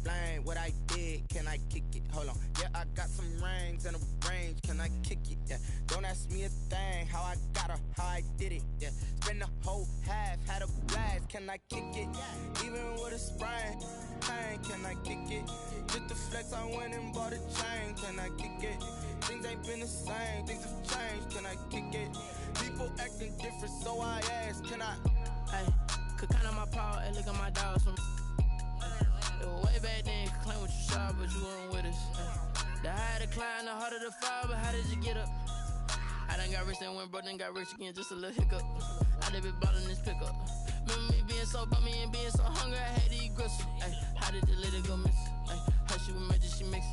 explain what I did? Can I kick it? Hold on. Yeah, I got some rings and a range. Can I kick it? Yeah. Don't ask me a thing. How I got her, how I did it. Yeah. Spend the whole half, had a blast. Can I kick it? Even with a sprain. Pain, can I kick it? Just the flex, I went and bought a chain. Can I kick it? Things ain't been the same. Things have changed. Can I kick it? People acting different, so I ask. Can I? Hey, could count on my power and look at my dogs from. It was way back then, could claim what you saw, but you weren't with us. The higher the climb, the harder the fall, but how did you get up? I done got rich and went broke, then got rich again, just a little hiccup. I done been bought in this pickup. Remember me being so bummy and being so hungry, I had to eat gristle. Ay, how did the little go miss? Ay, how she was magic, she mixed.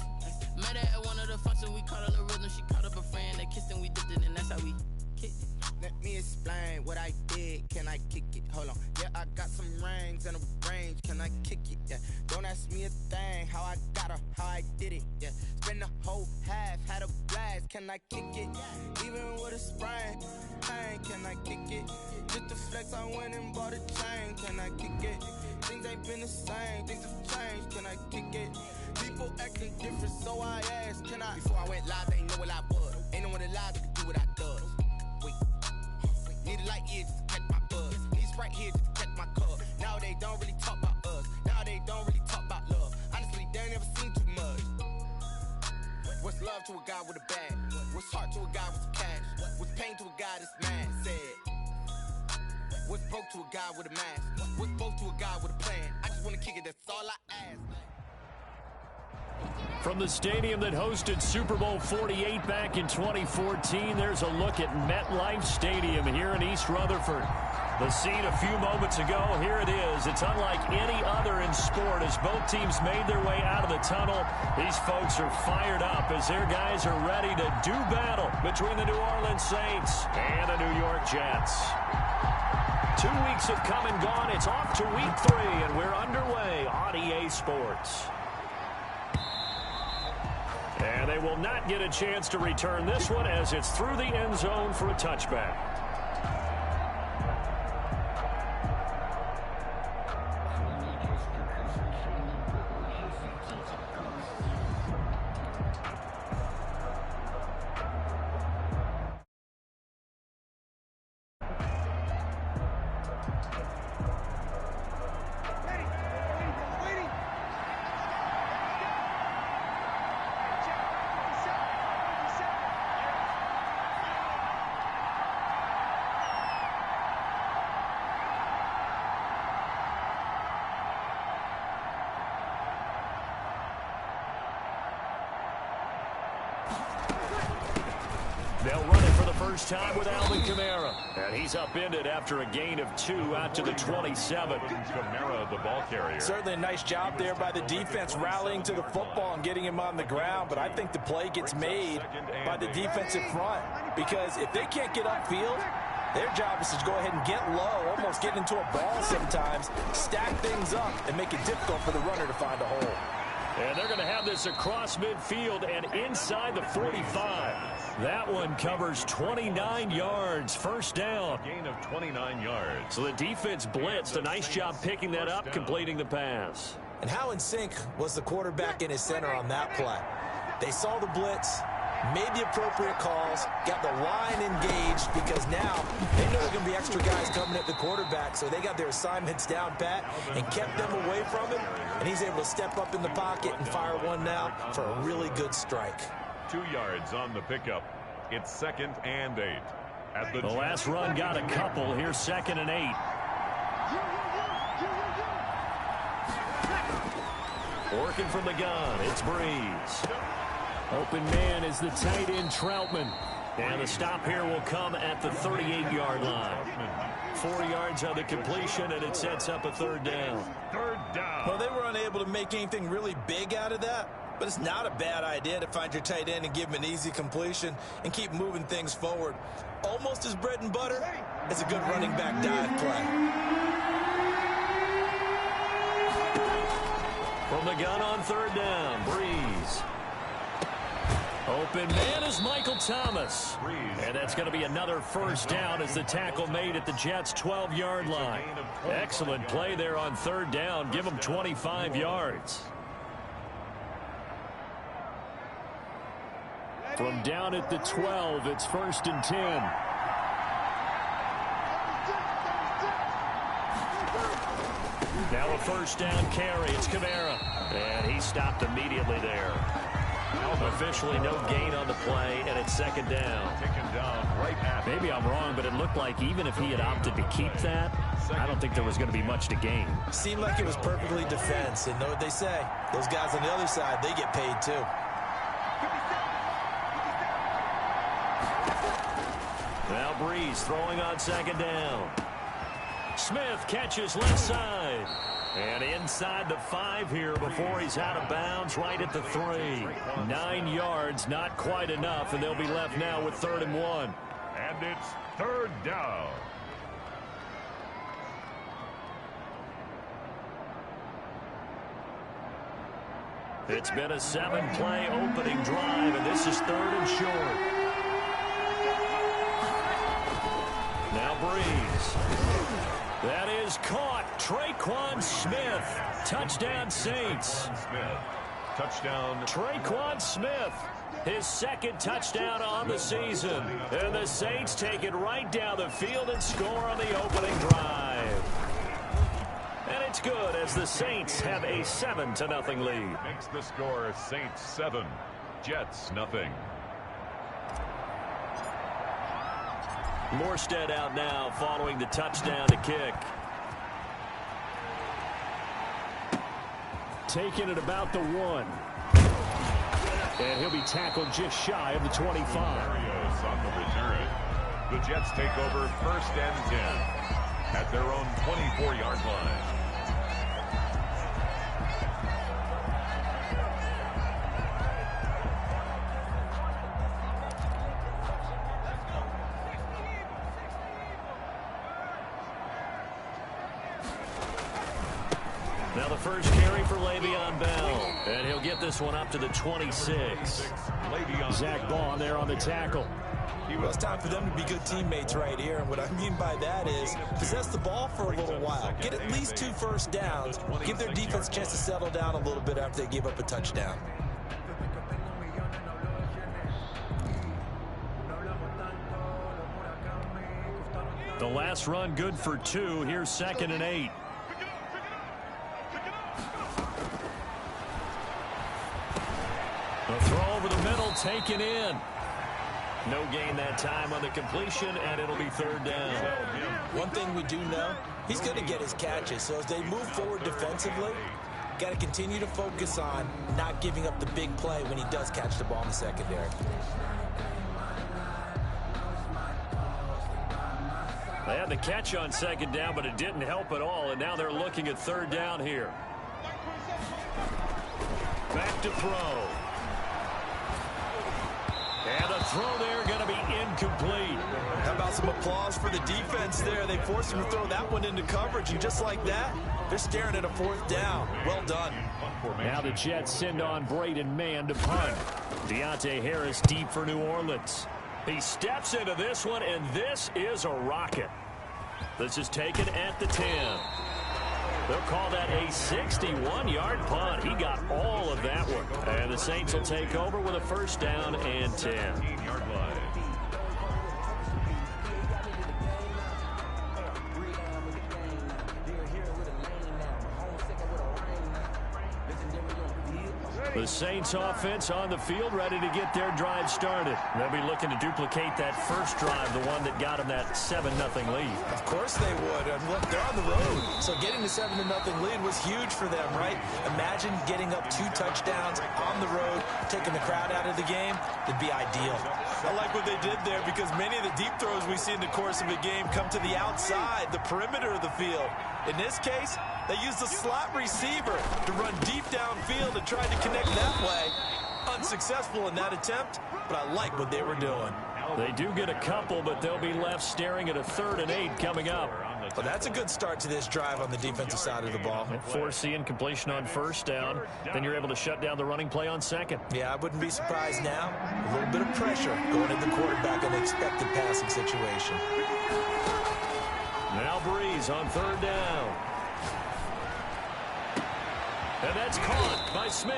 Met her at one of the functions, we caught a little rhythm. She caught up a friend, they kissed and we dipped it, and that's how we kicked it. Let me explain what I did. Can I kick it? Hold on. Yeah, I got some rings and a range. Can I kick it? Yeah. Don't ask me a thing. How I got her, how I did it. Yeah. Spend the whole half, had a blast. Can I kick it? Even with a sprain. Pain, can I kick it? Just the flex, I went and bought a chain. Can I kick it? Things ain't been the same. Things have changed. Can I kick it? People acting different, so I asked. Can I? Before I went live, they ain't know what I was. Ain't no one alive that could do what I does. Need a light here just to catch my buzz. Need Sprite here just to catch my cup. Now they don't really talk about us. Now they don't really talk about love. Honestly, they ain't never seen too much. What's love to a guy with a bag? What's heart to a guy with some cash? What's pain to a guy that's mad? Said. What's broke to a guy with a mask? What's both to a guy with a plan? I just wanna kick it, that's all I ask. From the stadium that hosted Super Bowl 48 back in 2014, there's a look at MetLife Stadium here in East Rutherford. The scene a few moments ago, here it is. It's unlike any other in sport as both teams made their way out of the tunnel. These folks are fired up as their guys are ready to do battle between the New Orleans Saints and the New York Jets. 2 weeks have come and gone. It's off to week 3, and we're underway on EA Sports. And they will not get a chance to return this one as it's through the end zone for a touchback. They'll run it for the first time with Alvin Kamara. And he's upended after a gain of 2 out to the 27. Kamara, the ball carrier. Certainly a nice job there by the defense rallying to the football and getting him on the ground. But I think the play gets made by the defensive front. Because if they can't get upfield, their job is to go ahead and get low, almost get into a ball sometimes, stack things up, and make it difficult for the runner to find a hole. And they're going to have this across midfield and inside the 45. That one covers 29 yards. First down. Gain of 29 yards. So the defense blitzed. A nice job picking that up, completing the pass. And how in sync was the quarterback in his center on that play? They saw the blitz, made the appropriate calls, got the line engaged because now they know there are going to be extra guys coming at the quarterback, so they got their assignments down pat and kept them away from him, and he's able to step up in the pocket and fire one now for a really good strike. 2 yards on the pickup. It's 2nd and 8. At the last run got a couple. Here's 2nd and 8. Working from the gun, it's Breeze. Open man is the tight end Troutman. And the stop here will come at the 38-yard line. 4 yards on the completion, and it sets up a 3rd down. 3rd down. Well, they were unable to make anything really big out of that, but it's not a bad idea to find your tight end and give him an easy completion and keep moving things forward. Almost as bread and butter as a good running back dive play. From the gun on 3rd down, Breeze. Open man is Michael Thomas. And that's going to be another 1st down as the tackle made at the Jets' 12-yard line. Excellent play there on 3rd down. Give them 25 yards. From down at the 12, it's 1st and 10. Now a 1st down carry. It's Kamara. And he stopped immediately there. Officially no gain on the play, and it's 2nd down. Maybe I'm wrong, but it looked like even if he had opted to keep that, I don't think there was going to be much to gain. Seemed like it was perfectly defense, and know what they say. Those guys on the other side, they get paid too. Now Breeze throwing on 2nd down. Smith catches left side. And inside the 5 here before he's out of bounds, right at the 3. 9 yards, not quite enough, and they'll be left now with 3rd and 1. And it's 3rd down. It's been a 7-play opening drive, and this is 3rd and short. Now Breeze. That is caught. Traquan Smith. Touchdown Saints. Touchdown. Traquan Smith. His 2nd touchdown on the season. And the Saints take it right down the field and score on the opening drive. And it's good as the Saints have a 7-0 lead. Makes the score Saints 7, Jets 0. Morstead out now following the touchdown to kick. Taking it about the 1. And he'll be tackled just shy of the 25. On the return. The Jets take over 1st and 10 at their own 24-yard line. Now the first carry for Le'Veon Bell. And he'll get this one up to the 26. Zach Baugh there on the tackle. Well, it's time for them to be good teammates right here. And what I mean by that is possess the ball for a little while. Get at least 2 first downs. Give their defense a chance to settle down a little bit after they give up a touchdown. The last run good for 2. Here's 2nd and 8. A throw over the middle, taken in. No gain that time on the completion, and it'll be 3rd down. One thing we do know, he's going to get his catches. So as they move forward defensively, got to continue to focus on not giving up the big play when he does catch the ball in the secondary. They had the catch on 2nd down, but it didn't help at all, and now they're looking at 3rd down here. Back to throw. And a throw there going to be incomplete. How about some applause for the defense there? They forced him to throw that one into coverage, and just like that, they're staring at a 4th down. Well done. Now the Jets send on Braden Mann to punt. Deontay Harris deep for New Orleans. He steps into this one, and this is a rocket. This is taken at the 10. They'll call that a 61-yard punt. He got all of that one. And the Saints will take over with a 1st down and 10. 15-yard line. The Saints offense on the field ready to get their drive started. They'll be looking to duplicate that first drive, the one that got them that 7-0 lead. Of course they would. And look, they're on the road. So getting the 7-0 lead was huge for them, right? Imagine getting up 2 touchdowns on the road, taking the crowd out of the game. It'd be ideal. I like what they did there because many of the deep throws we see in the course of a game come to the outside, the perimeter of the field. In this case, they used a slot receiver to run deep downfield and tried to connect that way. Unsuccessful in that attempt, but I like what they were doing. They do get a couple, but they'll be left staring at a 3rd and 8 coming up. Well, that's a good start to this drive on the defensive side of the ball. Force the incompletion on 1st down. Then you're able to shut down the running play on 2nd. Yeah, I wouldn't be surprised now. A little bit of pressure going at the quarterback in an expected passing situation. Now Breeze on 3rd down. And that's caught by Smith.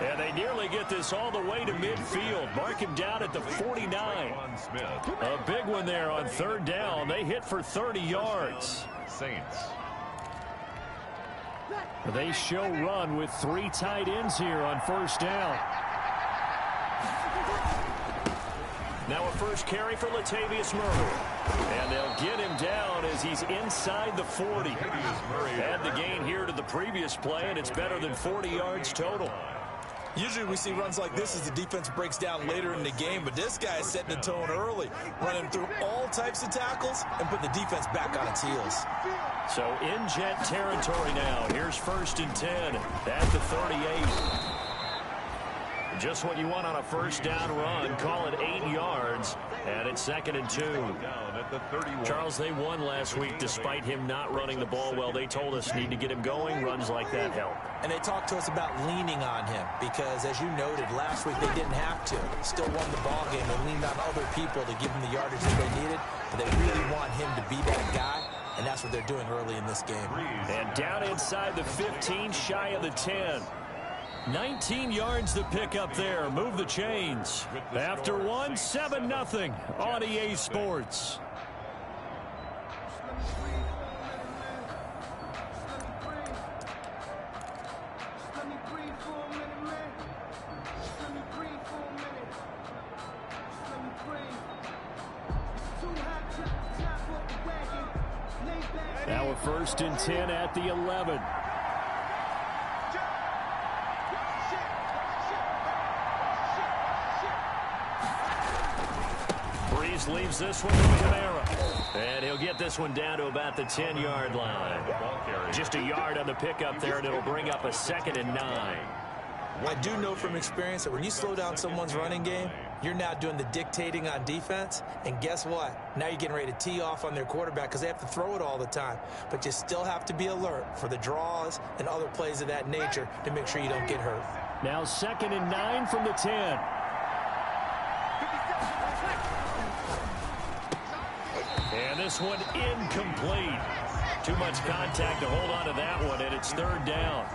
And they nearly get this all the way to midfield. Mark him down at the 49. A big one there on third down. They hit for 30 yards. Saints. They show run with 3 tight ends here on first down. Now a first carry for Latavius Murray. And they'll get him down as he's inside the 40. Add the gain here to the previous play, and it's better than 40 yards total. Usually we see runs like this as the defense breaks down later in the game, but this guy is setting the tone early, running through all types of tackles and putting the defense back on its heels. So in Jet territory now. Here's 1st and 10 at the 38. Just what you want on a first down run. Call it 8 yards, and it's 2nd and 2. Charles, they won last week despite him not running the ball well. They told us need to get him going. Runs like that help. And they talked to us about leaning on him because, as you noted, last week they didn't have to. Still won the ball game. They leaned on other people to give them the yardage that they needed, but they really want him to be that guy, and that's what they're doing early in this game. And down inside the 15, shy of the 10. 19 yards to pick up there. Move the chains. After one, 7-0 on EA Sports. Now a 1st and 10 at the 11. Leaves this one to Kamara. And he'll get this one down to about the 10-yard line. Just a yard on the pickup there, and it'll bring up a 2nd and 9. I do know from experience that when you slow down someone's running game, you're now doing the dictating on defense. And guess what? Now you're getting ready to tee off on their quarterback because they have to throw it all the time. But you still have to be alert for the draws and other plays of that nature to make sure you don't get hurt. Now 2nd and 9 from the 10. And this one incomplete. Too much contact to hold on to that one, and it's 3rd down.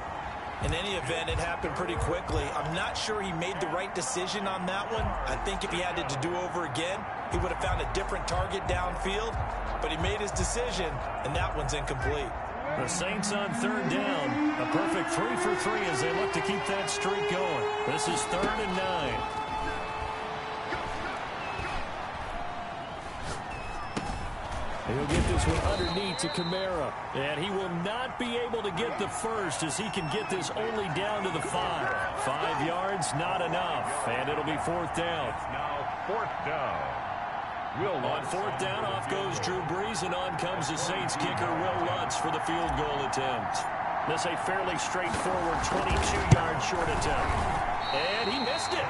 In any event, it happened pretty quickly. I'm not sure he made the right decision on that one. I think if he had to do over again, he would have found a different target downfield. But he made his decision, and that one's incomplete. The Saints on 3rd down. A perfect 3 for 3 as they look to keep that streak going. This is 3rd and 9. He'll get this one underneath to Kamara. And he will not be able to get the first as he can get this only down to the 5. 5 yards, not enough. And it'll be 4th down. Now 4th down. On 4th down, off goes Drew Brees, and on comes the Saints kicker, Will Lutz, for the field goal attempt. This a fairly straightforward 22-yard short attempt. And he missed it.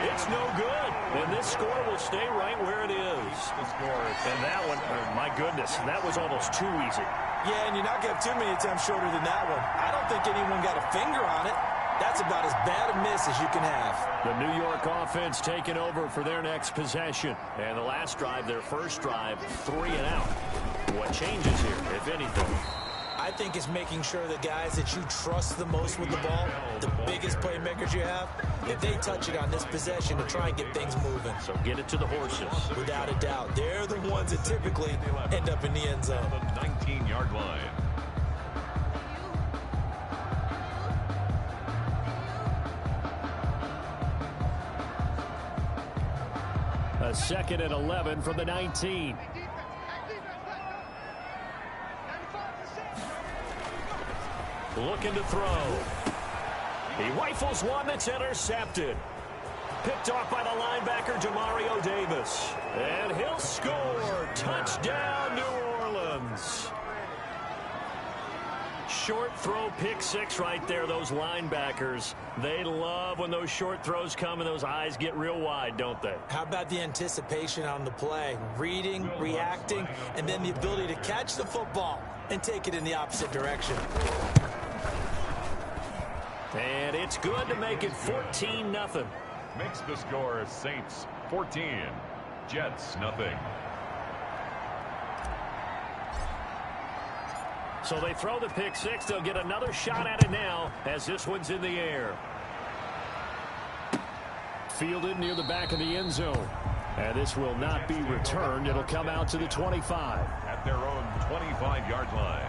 It's no good. And this score will stay right where it is. And that one, oh my goodness, that was almost too easy. Yeah, and you're not going to have too many attempts shorter than that one. I don't think anyone got a finger on it. That's about as bad a miss as you can have. The New York offense taking over for their next possession. And the last drive, their first drive, 3 and out. What changes here, if anything? I think it's making sure the guys that you trust the most with the ball, the biggest playmakers you have, if they touch it on this possession to try and get things moving. So get it to the horses. Without a doubt. They're the ones that typically end up in the end zone. The 19-yard line. A 2nd and 11 from the 19. Looking to throw. He rifles one that's intercepted. Picked off by the linebacker, Demario Davis. And he'll score. Touchdown, New Orleans. Short throw, pick 6 right there. Those linebackers, they love when those short throws come and those eyes get real wide, don't they? How about the anticipation on the play? Reading, reacting, and then the ability to catch the football and take it in the opposite direction. And it's good to make it 14-0. Makes the score Saints 14, Jets nothing. So they throw the pick 6. They'll get another shot at it now as this one's in the air. fielded near the back of the end zone. And this will not be returned. It'll come out to the 25. At their own 25-yard line.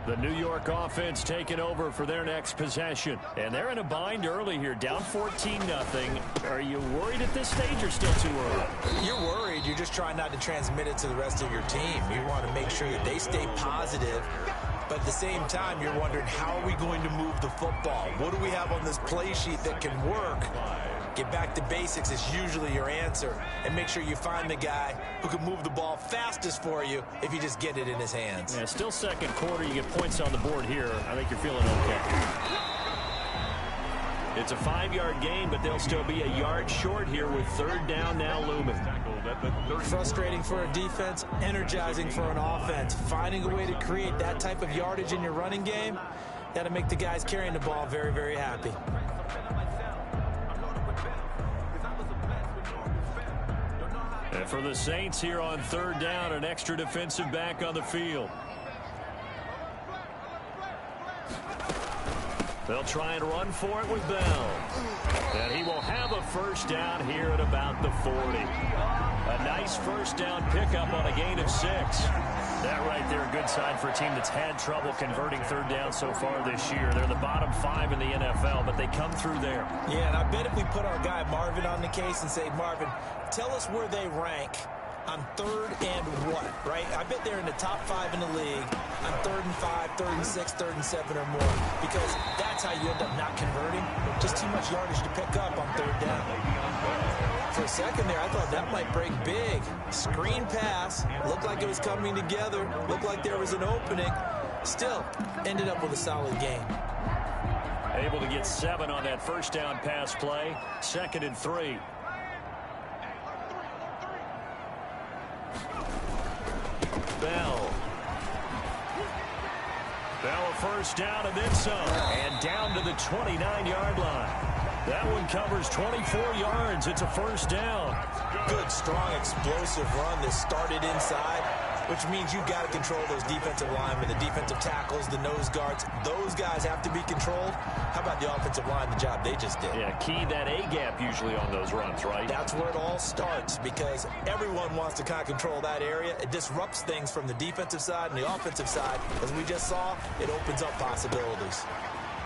The New York offense taking over for their next possession. And they're in a bind early here, down 14-0. Are you worried at this stage or still too early? You're worried. You're just trying not to transmit it to the rest of your team. You want to make sure that they stay positive. But at the same time, you're wondering, how are we going to move the football? What do we have on this play sheet that can work? Get back to basics is usually your answer. And make sure you find the guy who can move the ball fastest for you if you just get it in his hands. Yeah, still second quarter. You get points on the board here. I think you're feeling okay. It's a 5-yard gain, but they'll still be a yard short here with third down now looming. Frustrating for a defense, energizing for an offense. Finding a way to create that type of yardage in your running game, that'll make the guys carrying the ball very, very happy. And for the Saints here on third down, an extra defensive back on the field. They'll try and run for it with Bell. And he will have a first down here at about the 40. A nice first down pickup on a gain of 6. That right there, a good sign for a team that's had trouble converting third down so far this year. They're the bottom 5 in the NFL, but they come through there. Yeah, and I bet if we put our guy Marvin on the case and say, Marvin, tell us where they rank on third and what, right? I bet they're in the top 5 in the league on 3rd and 5, 3rd and 6, 3rd and 7 or more, because that's how you end up not converting. Just too much yardage to pick up on third down. For a second there, I thought that might break big. Screen pass, looked like it was coming together, looked like there was an opening. Still, ended up with a solid game. Able to get 7 on that first down pass play. 2nd and 3. Bell a first down and then some. And down to the 29-yard line. That one covers 24 yards. It's a first down. Good, strong, explosive run that started inside, which means you've got to control those defensive linemen, the defensive tackles, the nose guards. Those guys have to be controlled. How about the offensive line, the job they just did? Yeah, key that A-gap usually on those runs, right? That's where it all starts, because everyone wants to kind of control that area. It disrupts things from the defensive side and the offensive side. As we just saw, it opens up possibilities.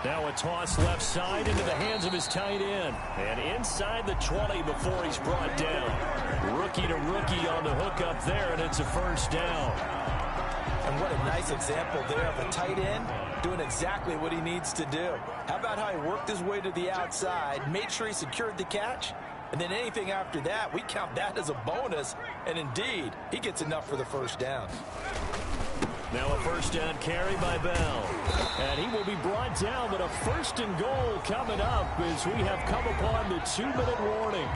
Now a toss left side into the hands of his tight end. And inside the 20 before he's brought down. Rookie to rookie on the hook up there, and it's a first down. And what a nice example there of a tight end doing exactly what he needs to do. How about how he worked his way to the outside, made sure he secured the catch, and then anything after that, we count that as a bonus. And indeed, he gets enough for the first down. Now a first down carry by Bell. And he will be brought down, but a first and goal coming up as we have come upon the 2-minute warning.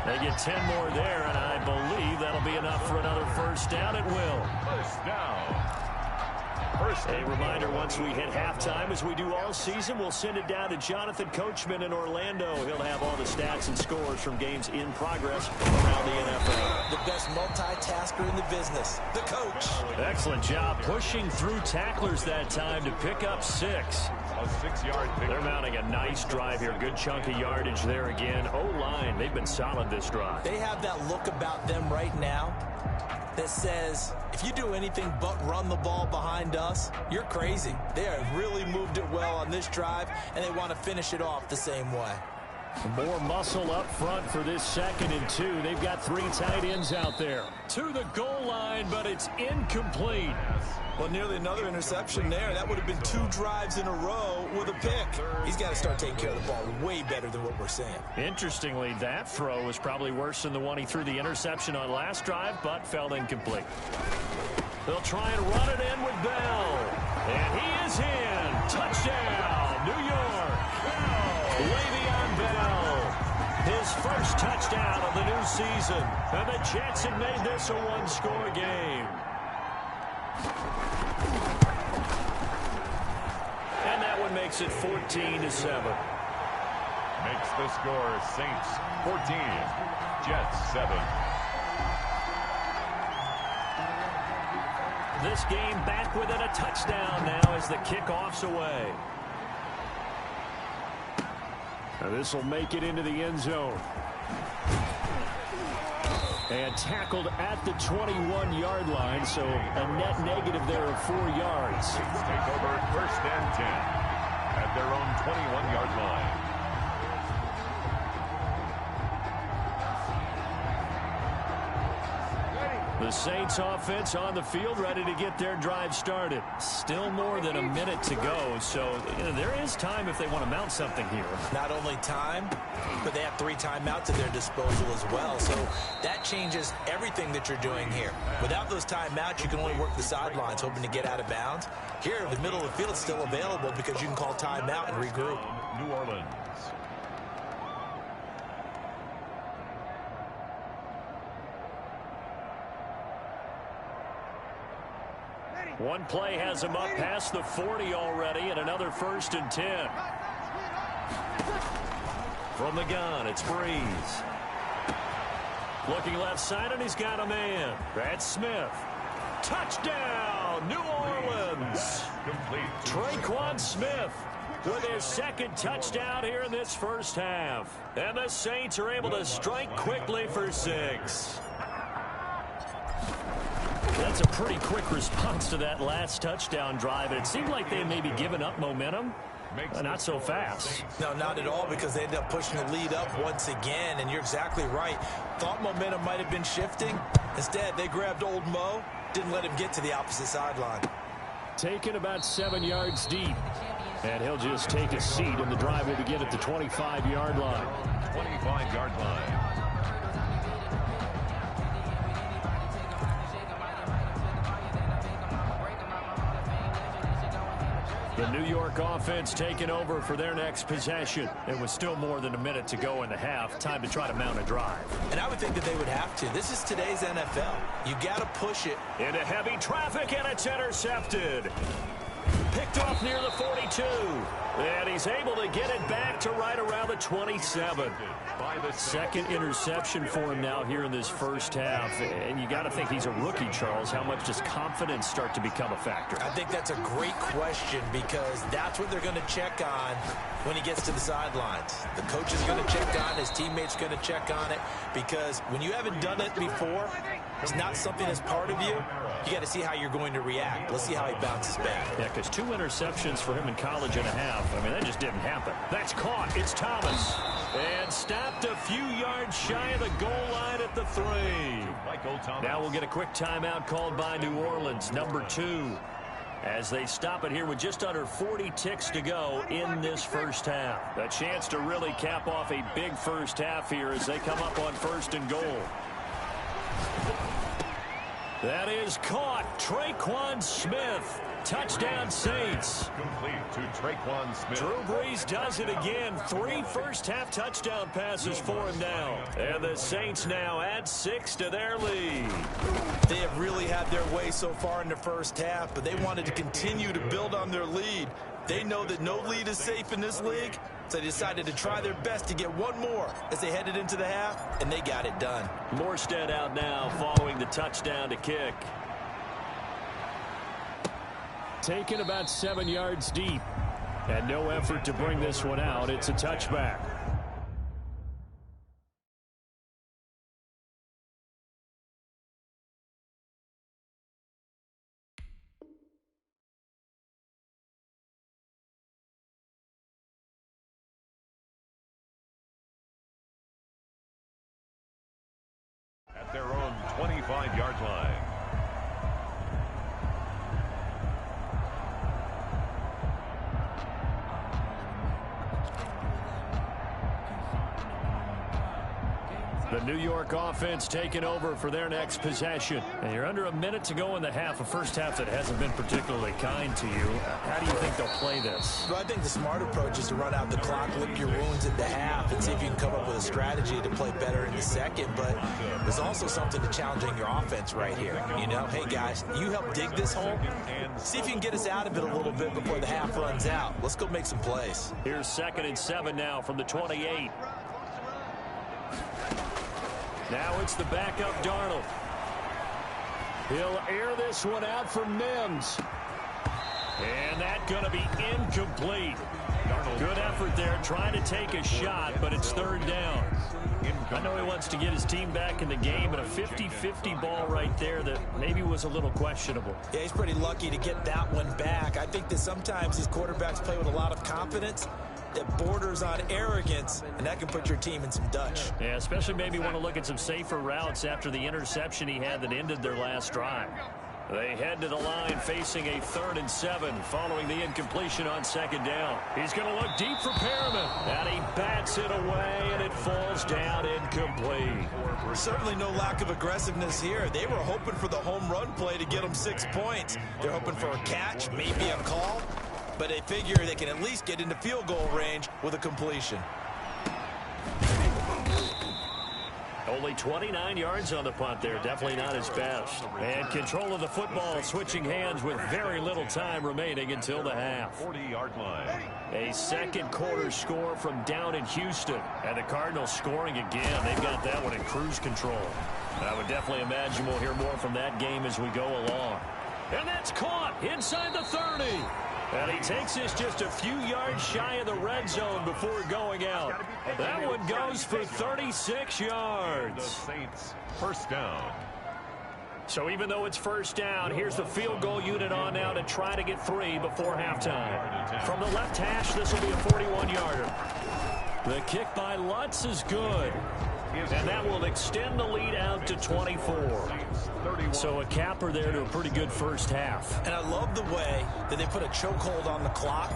They get 10 more there, and I believe that'll be enough for another first down. It will. First down. A reminder, once we hit halftime, as we do all season, we'll send it down to Jonathan Coachman in Orlando. He'll have all the stats and scores from games in progress around the NFL. The best multitasker in the business, the coach. Excellent job pushing through tacklers that time to pick up 6. A 6-yard pick. They're mounting a nice drive here. Good chunk of yardage there again. O-line, they've been solid this drive. They have that look about them right now that says, if you do anything but run the ball behind us, you're crazy. They have really moved it well on this drive, and they want to finish it off the same way. More muscle up front for this 2nd and 2. They've got 3 tight ends out there. To the goal line, but it's incomplete. Well, nearly another interception there. That would have been 2 drives in a row with a pick. He's got to start taking care of the ball way better than what we're seeing. Interestingly, that throw was probably worse than the one he threw the interception on last drive, but fell incomplete. They'll try and run it in with Bell. And he is in. Touchdown, New York. Le'Veon Bell. His first touchdown of the new season. And the Jets have made this a 1-score game. And that one makes it 14-7. Makes the score Saints 14, Jets 7. this game back within a touchdown now as the kickoff's away. This will make it into the end zone. And tackled at the 21-yard line, so a net negative there of 4 yards. Saints take over 1st and 10 at their own 21-yard line. The Saints offense on the field, ready to get their drive started. Still more than a minute to go, so there is time if they want to mount something here. Not only time, but they have 3 timeouts at their disposal as well, so that changes everything that you're doing here. Without those timeouts, you can only work the sidelines, hoping to get out of bounds. Here, the middle of the field is still available because you can call timeout and regroup. New Orleans. One play has him up past the 40 already, and another 1st and 10. From the gun, it's Breeze. Looking left side, and he's got a man. That's Smith. Touchdown, New Orleans. Traquan Smith with his 2nd touchdown here in this first half. And the Saints are able to strike quickly for 6. That's a pretty quick response to that last touchdown drive. It seemed like they had maybe given up momentum. Not so fast. No, not at all, because they ended up pushing the lead up once again, and you're exactly right. Thought momentum might have been shifting. Instead, they grabbed old Mo, didn't let him get to the opposite sideline. Taken about 7 yards deep, and he'll just take a seat, and the drive will begin at the 25-yard line. 25-yard line. The New York offense taking over for their next possession. It was still more than a minute to go in the half. Time to try to mount a drive. And I would think that they would have to. This is today's NFL. You got to push it. Into heavy traffic, and it's intercepted. Picked off near the 42. And he's able to get it back to right around the 27. 2nd interception for him now here in this first half. And you got to think he's a rookie, Charles. How much does confidence start to become a factor? I think that's a great question, because that's what they're going to check on when he gets to the sidelines. The coach is going to check on, his teammates going to check on it, because when you haven't done it before, it's not something that's part of you. You got to see how you're going to react. Let's see how he bounces back. Yeah, because 2 interceptions for him in college and a half. I mean, that just didn't happen. That's caught. It's Thomas. And stopped a few yards shy of the goal line at the 3. Now we'll get a quick timeout called by New Orleans, number 2. As they stop it here with just under 40 ticks to go in this first half. A chance to really cap off a big first half here as they come up on 1st and goal. That is caught. Traquan Smith. Touchdown, Saints. Complete to Traquan Smith. Drew Brees does it again. 3 first-half touchdown passes for him now. And the Saints now add 6 to their lead. They have really had their way so far in the first half, but they wanted to continue to build on their lead. They know that no lead is safe in this league, so they decided to try their best to get one more as they headed into the half, and they got it done. Morstead out now following the touchdown to kick. Taken about 7 yards deep, and no effort to bring this one out. It's a touchback. At their own 25-yard line. The New York offense taking over for their next possession. And you're under a minute to go in the half, a first half that hasn't been particularly kind to you. How do you think they'll play this? Well, I think the smart approach is to run out the clock, lick your wounds at the half, and see if you can come up with a strategy to play better in the second. But there's also something to challenging your offense right here. You know, hey, guys, you help dig this hole. See if you can get us out of it a little bit before the half runs out. Let's go make some plays. Here's 2nd and 7 now from the 28. Now it's the backup Darnold. He'll air this one out for Mims. And that's going to be incomplete. Good effort there, trying to take a shot, but it's third down. I know he wants to get his team back in the game, but a 50-50 ball right there that maybe was a little questionable. Yeah, he's pretty lucky to get that one back. I think that sometimes these quarterbacks play with a lot of confidence that borders on arrogance, and that can put your team in some Dutch. Yeah, especially maybe want to look at some safer routes after the interception he had that ended their last drive. They head to the line facing a 3rd and 7 following the incompletion on 2nd down. He's going to look deep for Perriman, and he bats it away, and it falls down incomplete. Certainly no lack of aggressiveness here. They were hoping for the home run play to get them 6 points. They're hoping for a catch, maybe a call, but they figure they can at least get into field goal range with a completion. Only 29 yards on the punt there. Definitely not his best. And control of the football switching hands with very little time remaining until the half. 40-yard line. A second quarter score from down in Houston. And the Cardinals scoring again. They've got that one in cruise control. I would definitely imagine we'll hear more from that game as we go along. And that's caught inside the 30. And he takes this just a few yards shy of the red zone before going out. That one goes for 36 yards. The Saints first down. So even though it's first down, here's the field goal unit on now to try to get 3 before halftime. From the left hash, this will be a 41-yarder. The kick by Lutz is good. And that will extend the lead out to 24. So a capper there to a pretty good first half. And I love the way that they put a chokehold on the clock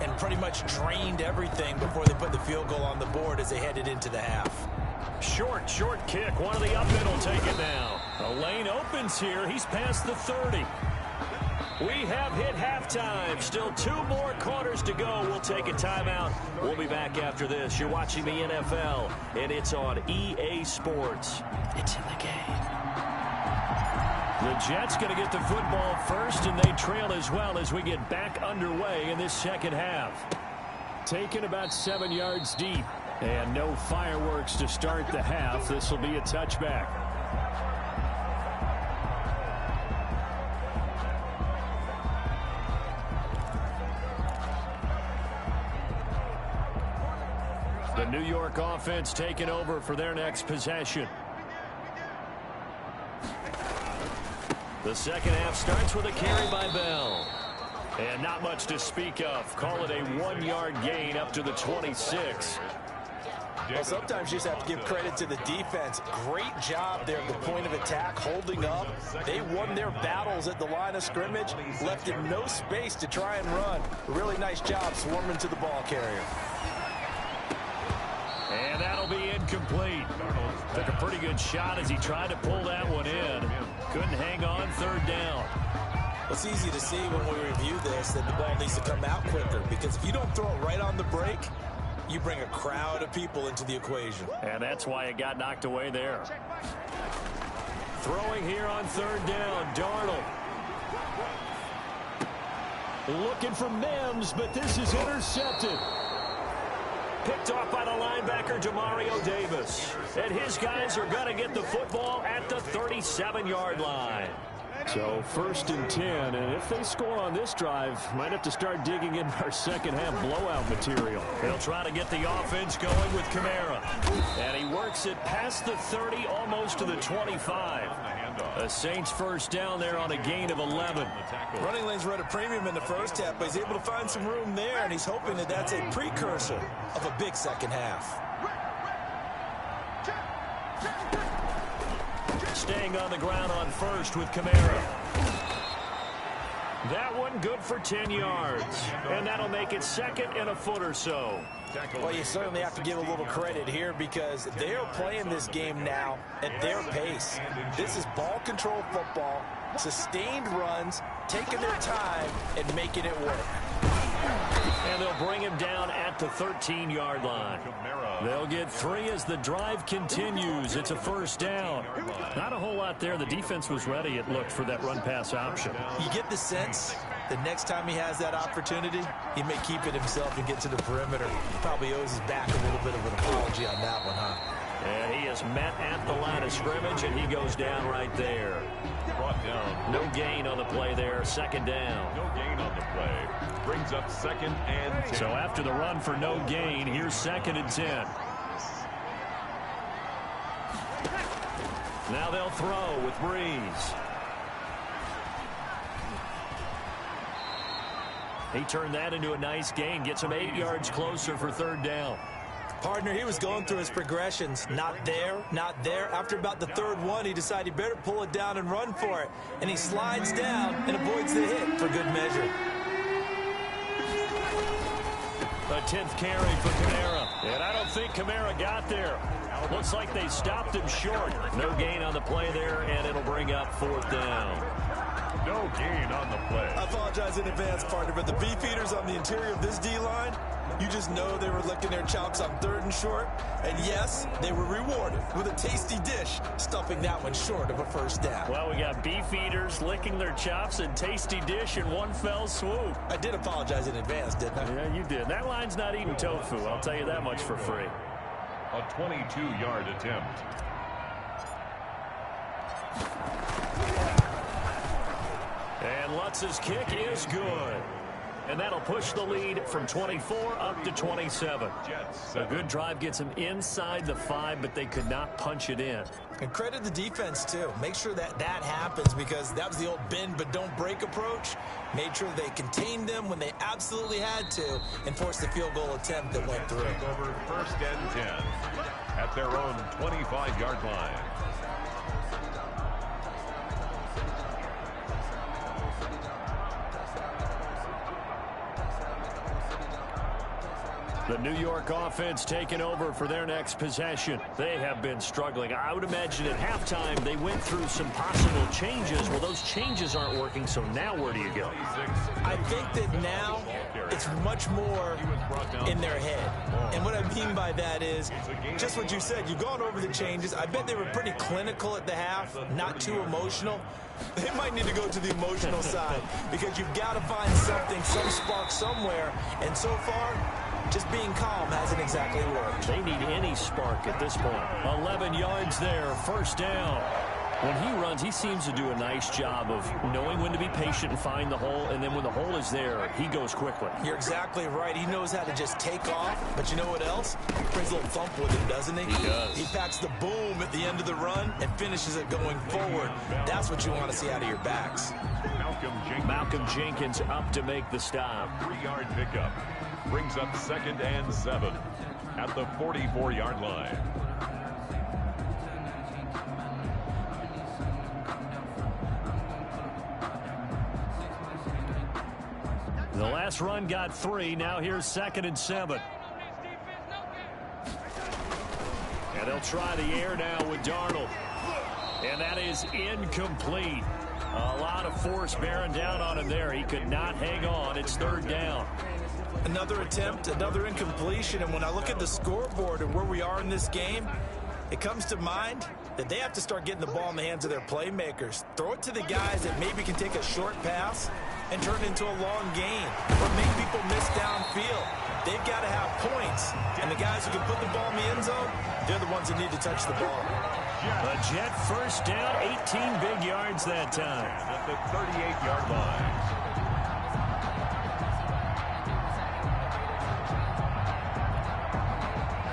and pretty much drained everything before they put the field goal on the board as they headed into the half. Short kick. One of the up middle take it now. A lane opens here. He's past the 30. We have hit halftime. Still 2 more quarters to go. We'll take a timeout. We'll be back after this. You're watching the NFL, and it's on EA Sports. It's in the game. The Jets going to get the football first, and they trail as well as we get back underway in this second half. Taken about 7 yards deep, and no fireworks to start the half. This will be a touchback. The New York offense taking over for their next possession. The second half starts with a carry by Bell. And not much to speak of. Call it a 1-yard gain up to the 26. Well, sometimes you just have to give credit to the defense. Great job there at the point of attack, holding up. They won their battles at the line of scrimmage, left him no space to try and run. A really nice job swarming to the ball carrier. And that'll be incomplete. Took a pretty good shot as he tried to pull that one in. Couldn't hang on, third down. It's easy to see when we review this that the ball needs to come out quicker, because if you don't throw it right on the break, you bring a crowd of people into the equation. And that's why it got knocked away there. Throwing here on third down, Darnold. Looking for Mims, but this is intercepted. Picked off by the linebacker, Demario Davis. And his guys are going to get the football at the 37-yard line. So 1st and 10, and if they score on this drive, might have to start digging in our second half blowout material. They'll try to get the offense going with Kamara. And he works it past the 30, almost to the 25. The Saints first down there on a gain of 11. Running lanes were at a premium in the first half, but he's able to find some room there, and he's hoping that that's a precursor of a big second half. Staying on the ground on first with Kamara. That one good for 10 yards. And that'll make it 2nd and a foot or so. Well, you certainly have to give a little credit here, because they are playing this game now at their pace. This is ball control football, sustained runs, taking their time, and making it work. And they'll bring him down at the 13-yard line. They'll get 3 as the drive continues. It's a first down. Not a whole lot there. The defense was ready, it looked, for that run-pass option. You get the sense the next time he has that opportunity, he may keep it himself and get to the perimeter. He probably owes his back a little bit of an apology on that one, huh? And he is met at the line of scrimmage, and he goes down right there. Brought down. No gain on the play there. Second down. No gain on the play. Brings up 2nd and 10. So after the run for no gain, here's 2nd and 10. Now they'll throw with Breeze. He turned that into a nice gain. Gets him 8 yards closer for 3rd down. Partner, he was going through his progressions. Not there, not there. After about the 3rd one, he decided he better pull it down and run for it. And he slides down and avoids the hit for good measure. A 10th carry for Kamara. And I don't think Kamara got there. Looks like they stopped him short. No gain on the play there, and it'll bring up 4th down. No gain on the play. I apologize in advance, partner, but the beefeaters on the interior of this D-line, you just know they were licking their chops on 3rd and short. And yes, they were rewarded with a tasty dish, stuffing that one short of a 1st down. Well, we got beefeaters licking their chops and tasty dish in one fell swoop. I did apologize in advance, didn't I? Yeah, you did. That line's not eating tofu. I'll tell you that much for free. A 22-yard attempt. And Lutz's kick is good. And that'll push the lead from 24 up to 27. A good drive gets them inside the 5, but they could not punch it in. And credit the defense, too. Make sure that happens, because that was the old bend but don't break approach. Made sure they contained them when they absolutely had to and forced the field goal attempt that went through. Over 1st and 10 at their own 25-yard line. The New York offense taking over for their next possession. They have been struggling. I would imagine at halftime they went through some possible changes. Well, those changes aren't working, so now where do you go? I think that now it's much more in their head. And what I mean by that is just what you said. You've gone over the changes. I bet they were pretty clinical at the half, not too emotional. They might need to go to the emotional side, because you've got to find something, some spark somewhere. And so far, just being calm hasn't exactly worked. They need any spark at this point. 11 yards there, 1st down. When he runs, he seems to do a nice job of knowing when to be patient and find the hole, and then when the hole is there, he goes quickly. You're exactly right. He knows how to just take off, but you know what else? Brings a little thump with him, doesn't he? He does. He packs the boom at the end of the run and finishes it going forward. That's what you want to see out of your backs. Malcolm Jenkins up to make the stop. 3-yard pickup. Brings up 2nd and 7 at the 44-yard line. The last run got 3. Now here's 2nd and 7. And they'll try the air now with Darnold. And that is incomplete. A lot of force bearing down on him there. He could not hang on. It's 3rd down. Another attempt, another incompletion, and when I look at the scoreboard and where we are in this game, it comes to mind that they have to start getting the ball in the hands of their playmakers. Throw it to the guys that maybe can take a short pass and turn it into a long gain, or make people miss downfield. They've got to have points, and the guys who can put the ball in the end zone, they're the ones that need to touch the ball. A Jet 1st down, 18 big yards that time. At the 38-yard line.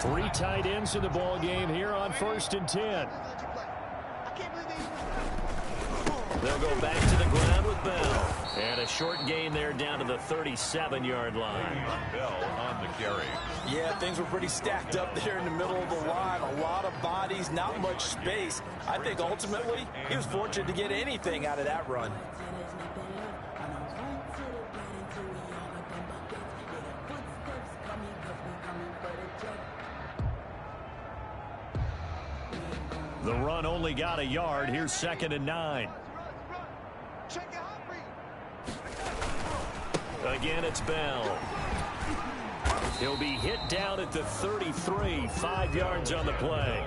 Three tight ends in the ball game here on 1st and 10. They'll go back to the ground with Bell. And a short gain there down to the 37-yard line. Bell on the carry. Yeah, things were pretty stacked up there in the middle of the line. A lot of bodies, not much space. I think ultimately he was fortunate to get anything out of that run. The run only got a yard. Here's 2nd and 9. Again, it's Bell. He'll be hit down at the 33, 5 yards on the play.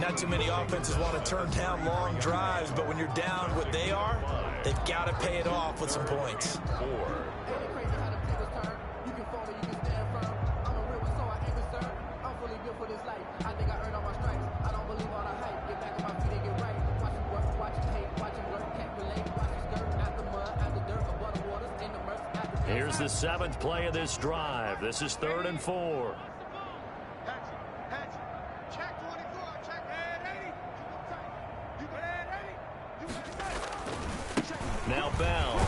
Not too many offenses want to turn down long drives, but when you're down what they are, they've got to pay it off with some points. 4. I think I earned all my stripes. Here's the 7th play of this drive. This is 3rd and 4. Now Bell.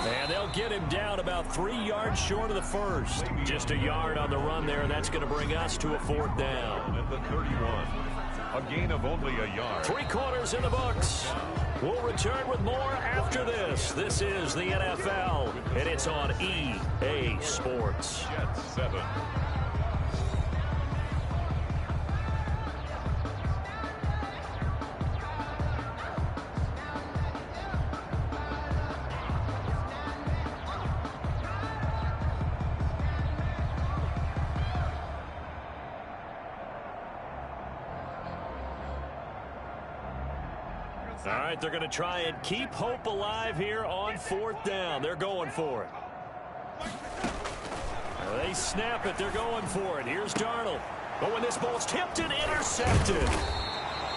And they'll get him down about 3 yards short of the first. Just a yard on the run there, and that's going to bring us to a 4th down. At the 31. A gain of only a yard. 3 quarters in the books. We'll return with more after this. This is the NFL, and it's on EA Sports. Jets 7. All right, they're going to try and keep hope alive here on 4th down. They're going for it. They snap it. They're going for it. Here's Darnold. But when this ball's tipped and intercepted.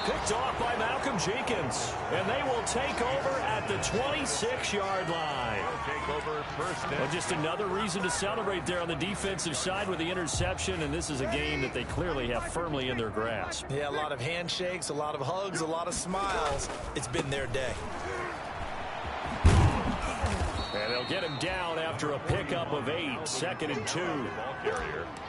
Picked off by Malcolm Jenkins. And they will take over at the 26-yard line. Take over first down. Well, just another reason to celebrate there on the defensive side with the interception. And this is a game that they clearly have firmly in their grasp. Yeah, a lot of handshakes, a lot of hugs, a lot of smiles. It's been their day. And they'll get him down after a pickup of 8, 2nd and 2.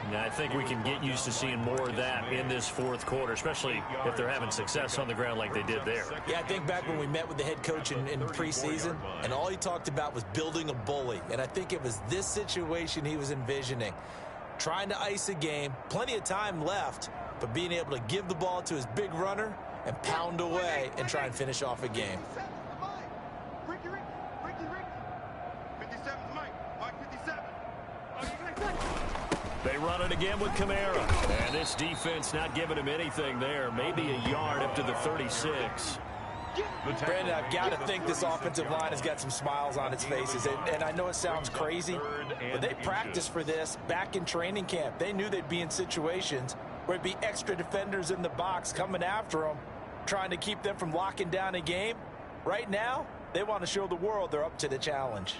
And I think we can get used to seeing more of that in this 4th quarter, especially if they're having success on the ground like they did there. Yeah, I think back when we met with the head coach in preseason, and all he talked about was building a bully. And I think it was this situation he was envisioning. Trying to ice a game, plenty of time left, but being able to give the ball to his big runner and pound away and try and finish off a game. They run it again with Kamara. And this defense not giving him anything there. Maybe a yard up to the 36. Brandon, I've got to think this offensive line has got some smiles on its faces. And I know it sounds crazy, but they practiced for this back in training camp. They knew they'd be in situations where it'd be extra defenders in the box coming after them, trying to keep them from locking down a game. Right now, they want to show the world they're up to the challenge.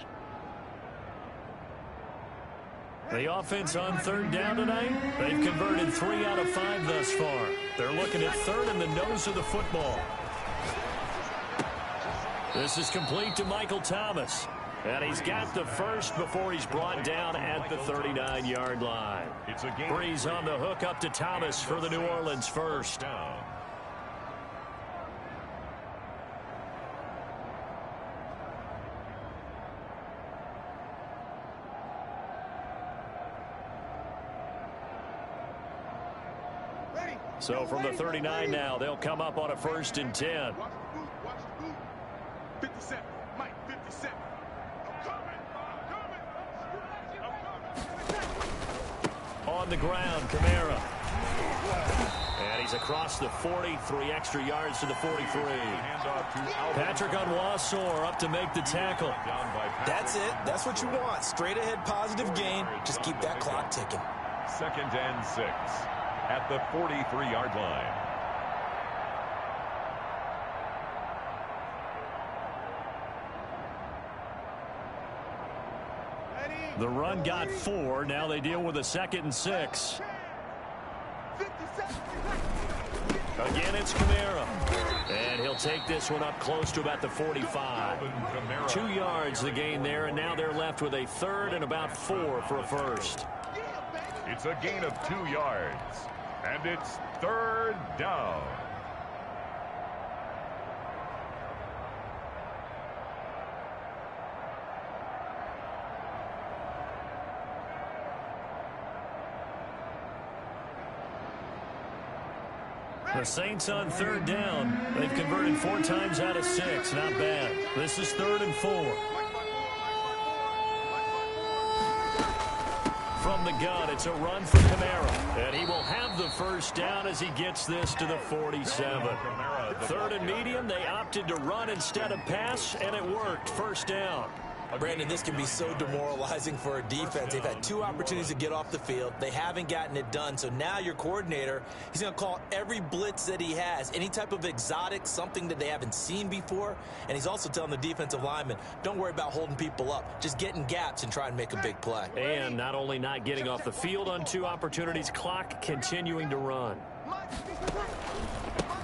The offense on 3rd down tonight, they've converted 3 out of 5 thus far. They're looking at 3rd in the nose of the football. This is complete to Michael Thomas. And he's got the first before he's brought down at the 39-yard line. Breeze on the hook up to Thomas for the New Orleans first. So from the 39 now, they'll come up on a 1st and 10. 57, Mike, 57. On the ground, Kamara. And he's across the 40, 3 extra yards to the 43. Patrick Onwuasor up to make the tackle. That's it. That's what you want. Straight ahead positive gain. Just keep that clock ticking. 2nd and 6 at the 43-yard line. The run got 4. Now they deal with a 2nd and 6. Again, it's Kamara. And he'll take this one up close to about the 45. 2 yards the gain there, and now they're left with a 3rd and about 4 for a first. It's a gain of 2 yards. And it's 3rd down. The Saints on 3rd down. They've converted 4 times out of 6. Not bad. This is 3rd and 4. From the gun, it's a run for Kamara. And he will have the first down as he gets this to the 47. 3rd and medium, they opted to run instead of pass, and it worked. First down. Brandon, this can be so demoralizing for a defense. They've had 2 opportunities to get off the field. They haven't gotten it done. So now your coordinator, he's going to call every blitz that he has, any type of exotic, something that they haven't seen before. And he's also telling the defensive lineman, don't worry about holding people up. Just get in gaps and try and make a big play. And not only not getting off the field on 2 opportunities, clock continuing to run.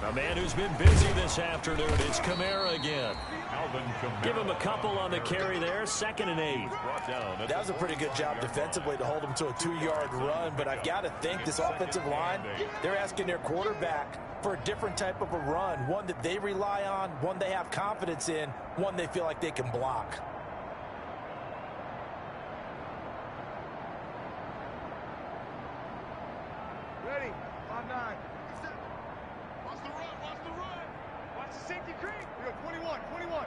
A man who's been busy this afternoon, it's Kamara again. Give him a couple on the carry there, 2nd and 8. That was a pretty good job defensively to hold him to a 2-yard run, but I've got to think this offensive line, they're asking their quarterback for a different type of a run, one that they rely on, one they have confidence in, one they feel like they can block. Ready. 5-9. Watch the run. Watch the run. Watch the safety creep. We go 21. 21.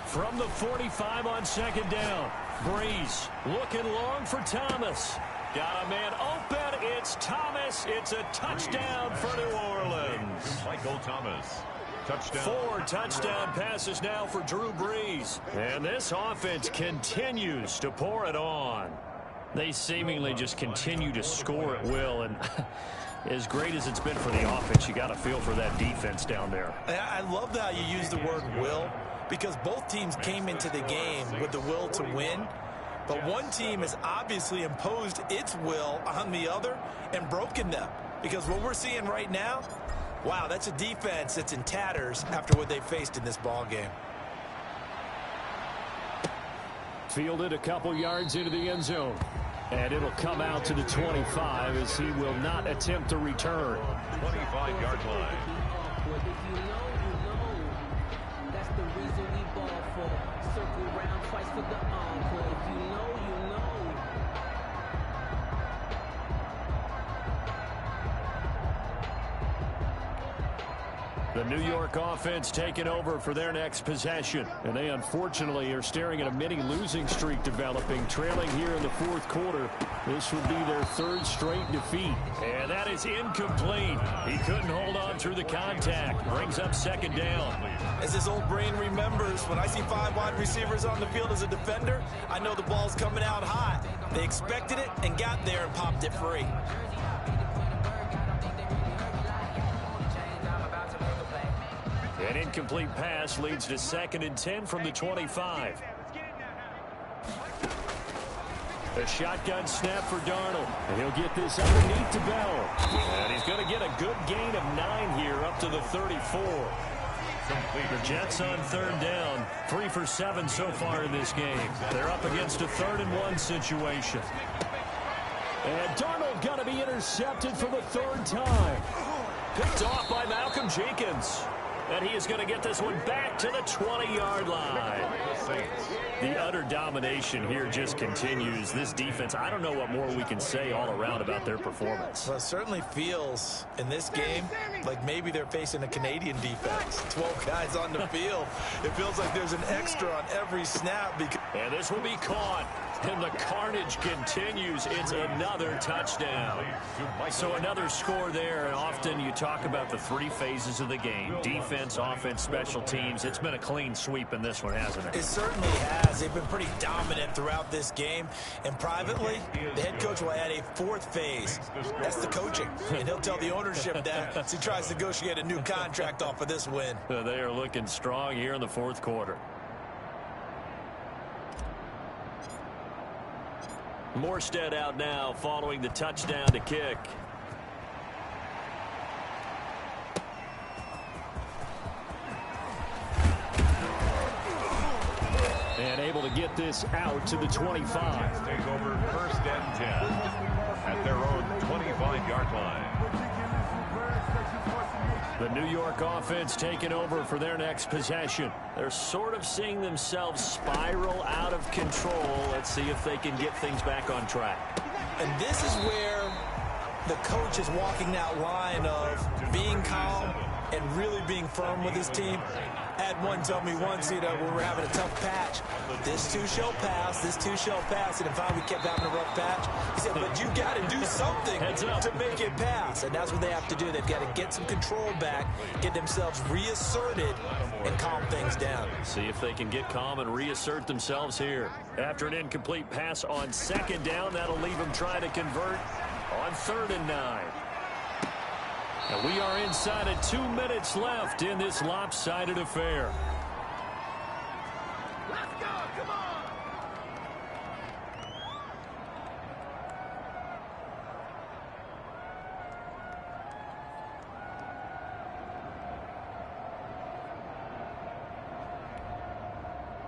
From the 45 on 2nd down. Breeze looking long for Thomas. Got a man open. It's Thomas. It's a touchdown for New Orleans. Michael Thomas. Touchdown. 4 touchdown passes now for Drew Brees. And this offense continues to pour it on. They seemingly just continue to score at will. And as great as it's been for the offense, you got a feel for that defense down there. I love how you use the word will, because both teams came into the game with the will to win. But one team has obviously imposed its will on the other and broken them. Because what we're seeing right now, wow, that's a defense that's in tatters after what they faced in this ball game. Fielded a couple yards into the end zone. And it'll come out to the 25 as he will not attempt to return. 25-yard line. If you know, you know. That's the reason we ball for. Circle round twice for the encore. If you know, you know. The New York offense taking over for their next possession. And they unfortunately are staring at a mini losing streak developing, trailing here in the 4th quarter. This would be their 3rd straight defeat. And that is incomplete. He couldn't hold on through the contact. Brings up 2nd down. As his old brain remembers, when I see 5 wide receivers on the field as a defender, I know the ball's coming out hot. They expected it and got there and popped it free. An incomplete pass leads to 2nd and 10 from the 25. A shotgun snap for Darnold. And he'll get this underneath to Bell. And he's going to get a good gain of 9 here up to the 34. The Jets on 3rd down. 3 for 7 so far in this game. They're up against a 3rd and 1 situation. And Darnold going to be intercepted for the 3rd time. Picked off by Malcolm Jenkins. And he is going to get this one back to the 20-yard line. The utter domination here just continues. This defense, I don't know what more we can say all around about their performance. Well, it certainly feels in this game like maybe they're facing a Canadian defense. 12 guys on the field. It feels like there's an extra on every snap. And this will be caught. And the carnage continues. It's another touchdown. So another score there. And often you talk about the 3 phases of the game. Defense, offense, special teams. It's been a clean sweep in this one, hasn't it? It certainly has. They've been pretty dominant throughout this game. And privately, the head coach will add a 4th phase. That's the coaching. And he'll tell the ownership that as he tries to negotiate a new contract off of this win. They are looking strong here in the 4th quarter. Morstead out now following the touchdown to kick. And able to get this out to the 25. Take over 1st and 10 at their own 25-yard line. The New York offense taking over for their next possession. They're sort of seeing themselves spiral out of control. Let's see if they can get things back on track. And this is where the coach is walking that line of being calm and really being firm with his team. I had one tell me once, when we're having a tough patch, this too shall pass, this too shall pass. And in fact, we kept having a rough patch. He said, but you got to do something to make it pass. And that's what they have to do. They've got to get some control back, get themselves reasserted, and calm things down. See if they can get calm and reassert themselves here. After an incomplete pass on second down, that'll leave them trying to convert on 3rd and 9. And we are inside of 2 minutes left in this lopsided affair. Let's go, come on!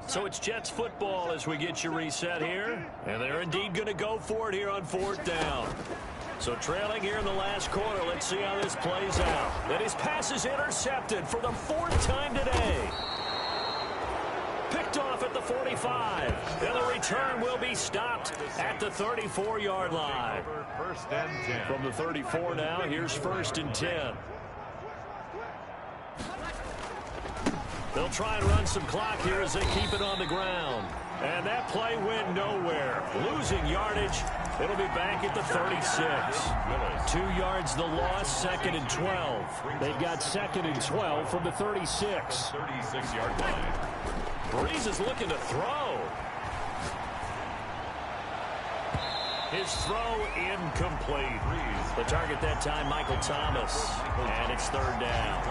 So it's Jets football as we get you reset here. And they're indeed going to go for it here on 4th down. So trailing here in the last quarter, let's see how this plays out. And his pass is intercepted for the 4th time today. Picked off at the 45. And the return will be stopped at the 34-yard line. First and 10. From the 34 now, here's 1st and 10. They'll try and run some clock here as they keep it on the ground. And that play went nowhere. Losing yardage. It'll be back at the 36. 2 yards the loss, 2nd and 12. They've got 2nd and 12 from the 36. 36-yard line. Breeze is looking to throw. His throw incomplete. The target that time, Michael Thomas. And it's 3rd down.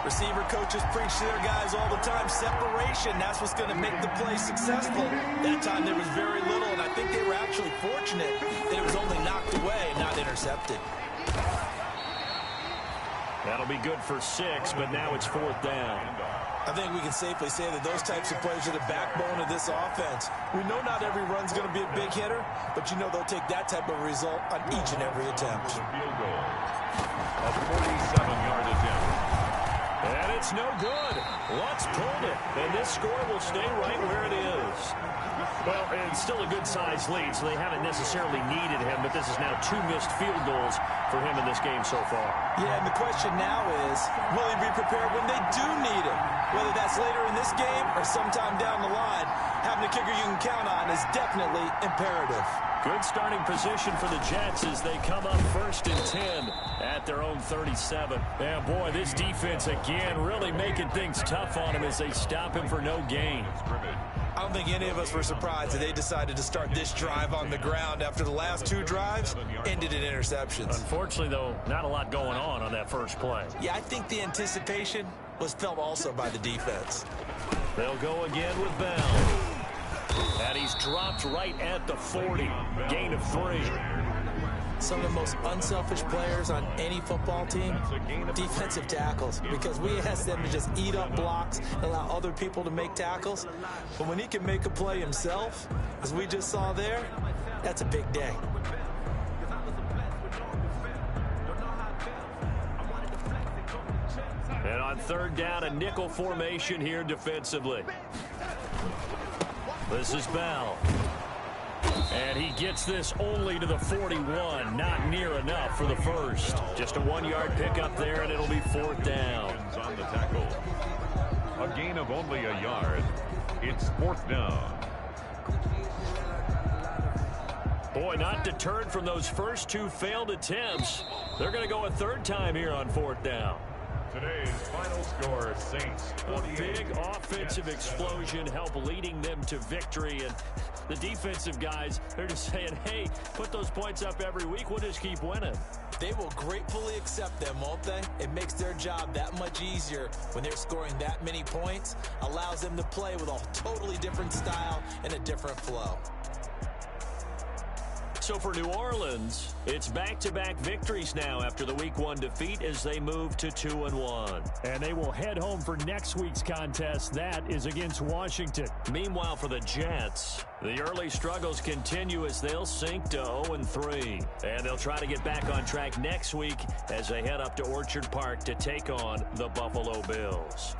Receiver coaches preach to their guys all the time. Separation, that's what's going to make the play successful. That time there was very little, and I think they were actually fortunate that it was only knocked away and not intercepted. That'll be good for 6, but now it's 4th down. I think we can safely say that those types of plays are the backbone of this offense. We know not every run's going to be a big hitter, but you know they'll take that type of result on each and every attempt. Field goal. A 47-yard attempt. And it's no good. Lutz pulled it, and this score will stay right where it is. Well, it's still a good-sized lead, so they haven't necessarily needed him, but this is now 2 missed field goals for him in this game so far. Yeah, and the question now is, will he be prepared when they do need him? Whether that's later in this game or sometime down the line, having a kicker you can count on is definitely imperative. Good starting position for the Jets as they come up 1st and 10 at their own 37. And boy, this defense again really making things tough on him as they stop him for no gain. I don't think any of us were surprised that they decided to start this drive on the ground after the last 2 drives ended in interceptions. Unfortunately, though, not a lot going on that first play. Yeah, I think the anticipation was felt also by the defense. They'll go again with Bell. And he's dropped right at the 40. Gain of 3. Some of the most unselfish players on any football team, defensive tackles, because we ask them to just eat up blocks and allow other people to make tackles. But when he can make a play himself, as we just saw there, that's a big day. And on 3rd down, a nickel formation here defensively. This is Bell. And he gets this only to the 41. Not near enough for the first. Just a 1-yard pickup there, and it'll be 4th down. On the tackle. A gain of only a yard. It's 4th down. Boy, not deterred from those first 2 failed attempts. They're going to go a 3rd time here on 4th down. Today's final score, Saints 48. A big offensive explosion helped leading them to victory. And the defensive guys, they're just saying, hey, put those points up every week. We'll just keep winning. They will gratefully accept them, won't they? It makes their job that much easier when they're scoring that many points. Allows them to play with a totally different style and a different flow. So for New Orleans, it's back-to-back victories now after the Week 1 defeat as they move to 2-1. And they will head home for next week's contest. That is against Washington. Meanwhile, for the Jets, the early struggles continue as they'll sink to 0-3. And they'll try to get back on track next week as they head up to Orchard Park to take on the Buffalo Bills.